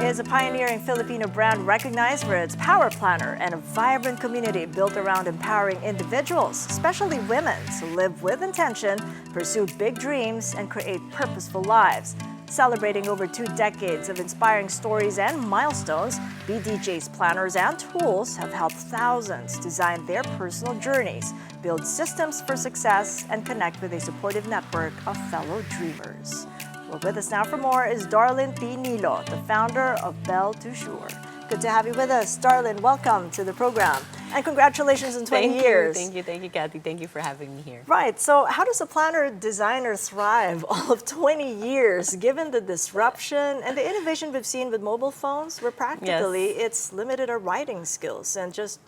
is a pioneering Filipino brand recognized for its Power Planner and a vibrant community built around empowering individuals, especially women, to live with intention, pursue big dreams, and create purposeful lives. Celebrating over 2 decades of inspiring stories and milestones, BDJ's planners and tools have helped thousands design their personal journeys, build systems for success, and connect with a supportive network of fellow dreamers. Well, with us now for more is Darlene P. Nilo, the founder of Belle du Jour. Good to have you with us. Darlene, welcome to the program. And congratulations on 20 years. Thank you, Kathy. Thank you for having me here. Right. So how does a planner designer thrive all of 20 years, given the disruption and the innovation we've seen with mobile phones, where practically it's limited our writing skills and just,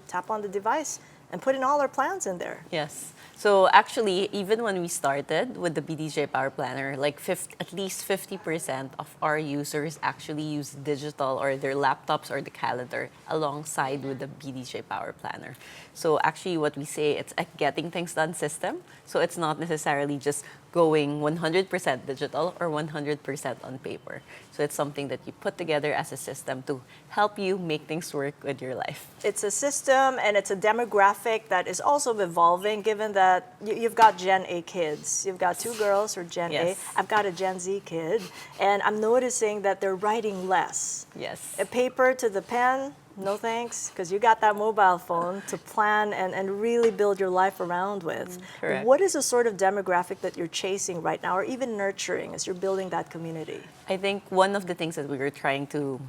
tap on the device and put in all our plans in there? Yes. So actually, even when we started with the BDJ Power Planner, at least 50% of our users actually use digital or their laptops or the calendar alongside with the BDJ Power Planner. So actually what we say, it's a getting things done system. So it's not necessarily just going 100% digital or 100% on paper. So it's something that you put together as a system to help you make things work with your life. It's a system and it's a demographic that is also evolving, given that you've got Gen A kids. You've got 2 girls or Gen Yes. A. I've got a Gen Z kid, and I'm noticing that they're writing less. Yes. A paper to the pen, no thanks, because you got that mobile phone to plan and really build your life around with. Correct. What is the sort of demographic that you're chasing right now, or even nurturing as you're building that community? I think one of the things that we were trying to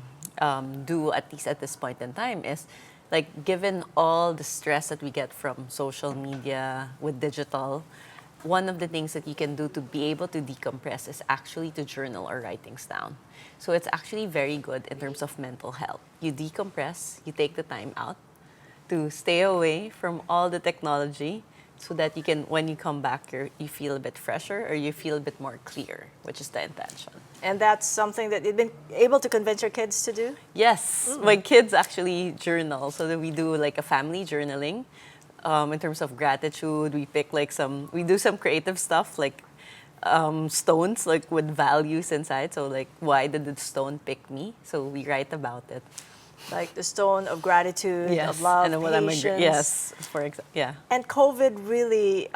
do, at least at this point in time, is given all the stress that we get from social media with digital, one of the things that you can do to be able to decompress is actually to journal or write things down. So it's actually very good in terms of mental health. You decompress, you take the time out to stay away from all the technology so that you can, when you come back, you feel a bit fresher or you feel a bit more clear, which is the intention. And that's something that you've been able to convince your kids to do? Yes, my kids actually journal, so that we do a family journaling. In terms of gratitude, we pick we do some creative stuff stones with values inside. So why did the stone pick me? So we write about it. Like the stone of gratitude, Yes, of love, and then patience. yes, for example, yeah. And COVID really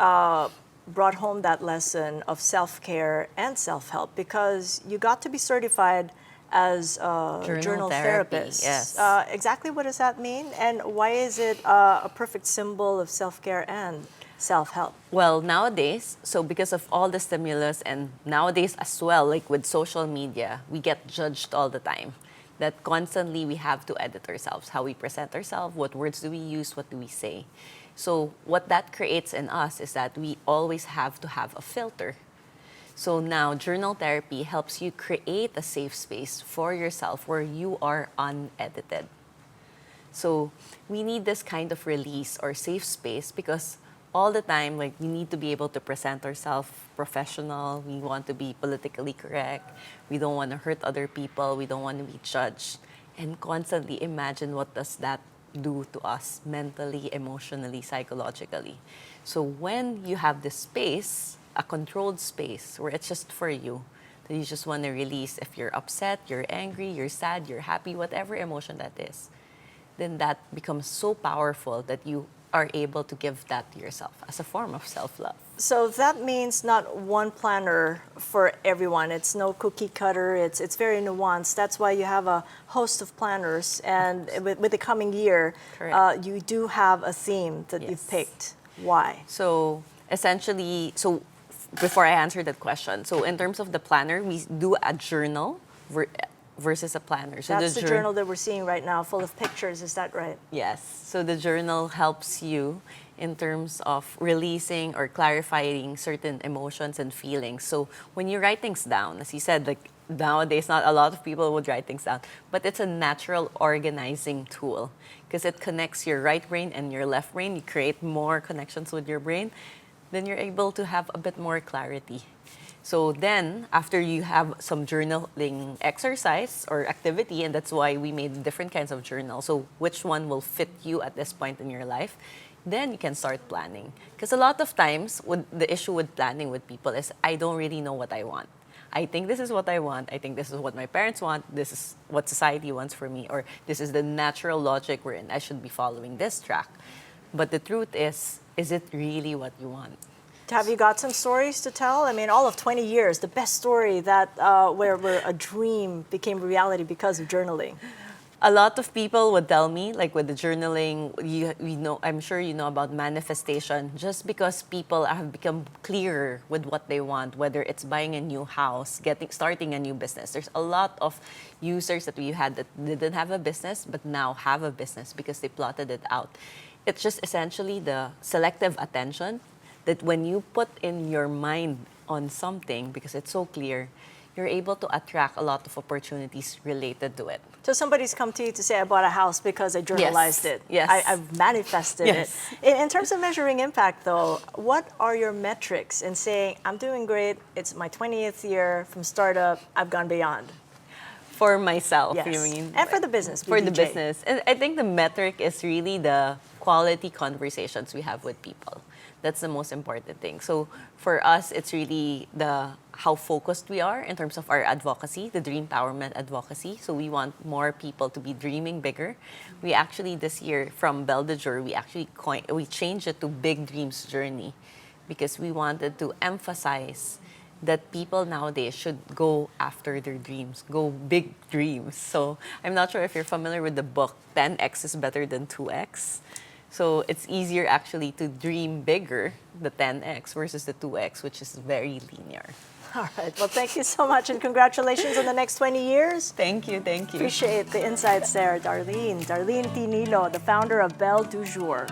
brought home that lesson of self-care and self-help, because you got to be certified as a journal therapy, therapist. yes. Exactly what does that mean? And why is it a perfect symbol of self-care and self-help? Well, nowadays, so because of all the stimulus and nowadays as well, with social media, we get judged all the time. That constantly we have to edit ourselves, how we present ourselves, what words do we use, what do we say. So what that creates in us is that we always have to have a filter. So now journal therapy helps you create a safe space for yourself where you are unedited. So we need this kind of release or safe space because all the time, we need to be able to present ourselves professional. We want to be politically correct. We don't want to hurt other people. We don't want to be judged. And constantly imagine what does that do to us mentally, emotionally, psychologically. So when you have this space, a controlled space where it's just for you, that you just want to release, if you're upset, you're angry, you're sad, you're happy, whatever emotion that is, then that becomes so powerful that you are able to give that to yourself as a form of self-love. So that means not one planner for everyone. It's no cookie cutter. It's very nuanced. That's why you have a host of planners. And with the coming year, you do have a theme that you've picked. Why? So essentially, before I answer that question, so in terms of the planner, we do a journal versus a planner. So that's the journal that we're seeing right now, full of pictures. Is that right? Yes. So the journal helps you in terms of releasing or clarifying certain emotions and feelings. So when you write things down, as you said, nowadays, not a lot of people would write things down, but it's a natural organizing tool because it connects your right brain and your left brain. You create more connections with your brain, then you're able to have a bit more clarity. So then, after you have some journaling exercise or activity, and that's why we made different kinds of journals, so which one will fit you at this point in your life, then you can start planning. Because a lot of times, the issue with planning with people is, I don't really know what I want. I think this is what I want. I think this is what my parents want. This is what society wants for me. Or this is the natural logic we're in. I should be following this track. But the truth is it really what you want? Have you got some stories to tell? I mean, all of 20 years, the best story that where a dream became reality because of journaling. A lot of people would tell me, like with the journaling, you know, I'm sure you know about manifestation. Just because people have become clearer with what they want, whether it's buying a new house, starting a new business. There's a lot of users that we had that didn't have a business, but now have a business because they plotted it out. It's just essentially the selective attention that when you put in your mind on something, because it's so clear, you're able to attract a lot of opportunities related to it. So somebody's come to you to say, I bought a house because I journalized it. Yes. I've manifested Yes. it. In terms of measuring impact, though, what are your metrics in saying, I'm doing great, it's my 20th year from startup, I've gone beyond? For myself, Yes. you mean? And for the business, For the BBJ. business. And I think the metric is really the quality conversations we have with people. That's the most important thing. So for us, it's really how focused we are in terms of our advocacy, the Dream Empowerment advocacy. So we want more people to be dreaming bigger. We actually this year from Belle de Jour, we changed it to Big Dreams Journey because we wanted to emphasize that people nowadays should go after their dreams, go big dreams. So I'm not sure if you're familiar with the book 10x is better than 2x. So it's easier actually to dream bigger, the 10x versus the 2x, which is very linear. All right. Well, thank you so much and congratulations on the next 20 years. Thank you, thank you. Appreciate the insights there, Darlene. Darlene Tinilo, the founder of Belle du Jour.